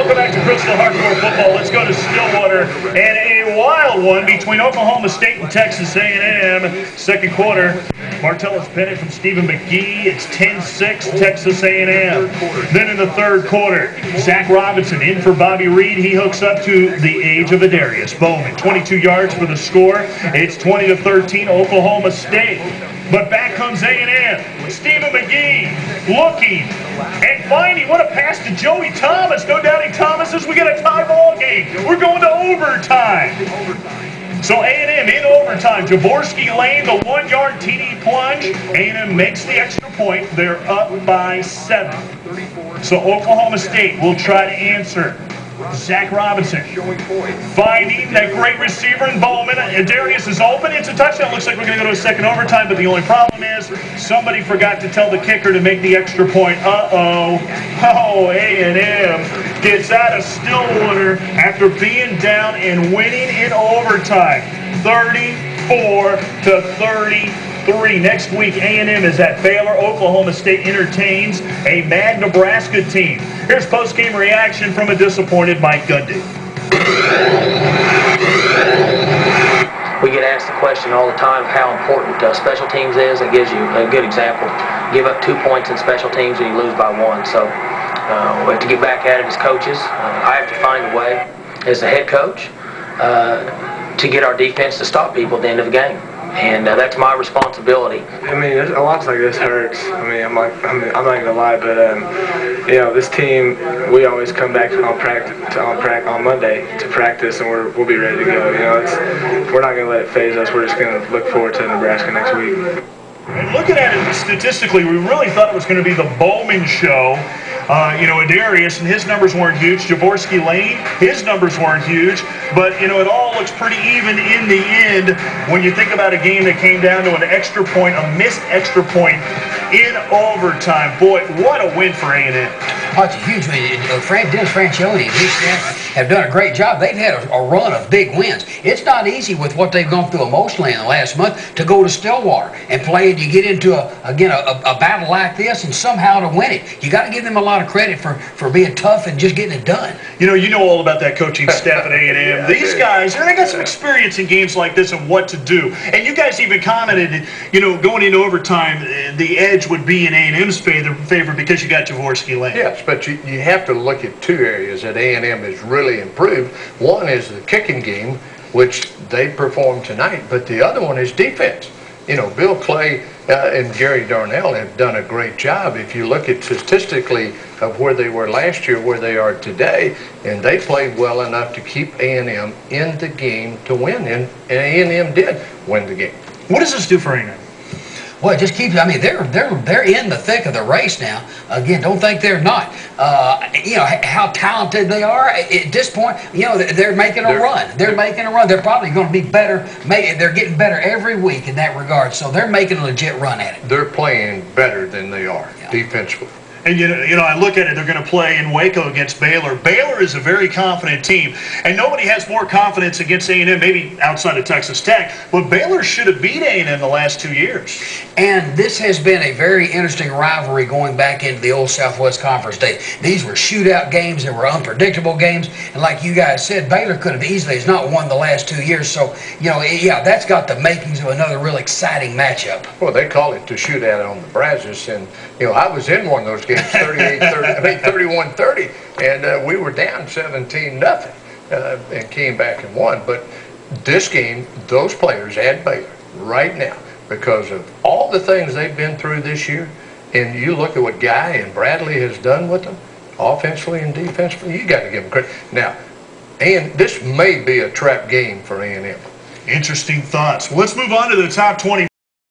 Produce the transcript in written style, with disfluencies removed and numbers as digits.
Welcome back to Crystal Hardcore Football. Let's go to Stillwater and a wild one between Oklahoma State and Texas A&M. Second quarter, Martellus Bennett from Stephen McGee. It's 10-6 Texas A&M. Then in the third quarter, Zach Robinson in for Bobby Reed. He hooks up to the age of Adarius Bowman. 22 yards for the score. It's 20-13 Oklahoma State. But back comes A&M. Stephen McGee looking and finding. What a pass to Joey Thomas. No doubting Thomas as we get a tie ball game. We're going to overtime. So A&M in overtime. Jaworski Lane, the 1-yard TD plunge. A&M makes the extra point. They're up by 7. So Oklahoma State will try to answer. Zach Robinson finding that great receiver in Bowman. Darius is open. It's a touchdown. Looks like we're going to go to a second overtime, but the only problem is somebody forgot to tell the kicker to make the extra point. Uh-oh. Oh, A&M gets out of Stillwater after being down and winning in overtime. 34-33. Next week, A&M is at Baylor. Oklahoma State entertains a mad Nebraska team. Here's post-game reaction from a disappointed Mike Gundy. We get asked the question all the time of how important special teams is. It gives you a good example. Give up 2 points in special teams and you lose by 1. So we have to get back at it as coaches. I have to find a way as a head coach to get our defense to stop people at the end of the game. And that's my responsibility. I mean, a lot like this hurts. I mean, I'm not gonna lie, but you know, this team, we always come back on Monday to practice, and we'll be ready to go. You know, we're not gonna let it phase us. We're just gonna look forward to Nebraska next week. And looking at it statistically, we really thought it was going to be the Bowman show. You know, Adarius, and his numbers weren't huge. Jaworski Lane, his numbers weren't huge. But, you know, it all looks pretty even in the end when you think about a game that came down to an extra point, a missed extra point in overtime. Boy, what a win for A&M. Oh, it's a huge win. Dennis Franchione and his staff have done a great job. They've had a run of big wins. It's not easy with what they've gone through emotionally in the last month to go to Stillwater and play, and you get into a battle like this and somehow to win it. You got to give them a lot of credit for being tough and just getting it done. You know all about that coaching staff at A&M. These guys, they got some experience in games like this and what to do. And you guys even commented, you know, going into overtime, the edge would be in A&M's favor because you got Jaworski Lane. Yes, but you have to look at 2 areas that A&M has really improved. One is the kicking game, which they performed tonight, but the other one is defense. You know, Bill Clay and Gary Darnell have done a great job. If you look at statistically of where they were last year, where they are today, and they played well enough to keep A&M in the game to win, and A&M did win the game. What does this do for A&M? Well, it just keeps. I mean, they're in the thick of the race now. Again, don't think they're not. You know how talented they are at this point. You know they're making a run. They're making a run. They're probably going to be better. They're getting better every week in that regard. So they're making a legit run at it. They're playing better than they are defensively. And you know, I look at it, they're going to play in Waco against Baylor. Baylor is a very confident team, and nobody has more confidence against A&M, maybe outside of Texas Tech, but Baylor should have beat A&M the last 2 years. And this has been a very interesting rivalry going back into the old Southwest Conference days. These were shootout games, they were unpredictable games, and like you guys said, Baylor could have easily has not won the last 2 years, so, you know, yeah, that's got the makings of another real exciting matchup. Well, they call it the shootout on the Brazos, and, you know, I was in one of those games. 31-30, and we were down 17-0 and came back and won. But this game, those players at Baylor right now, because of all the things they've been through this year, and you look at what Guy and Bradley has done with them, offensively and defensively, you got to give them credit. Now, and this may be a trap game for A&M. Interesting thoughts. Well, let's move on to the top 20.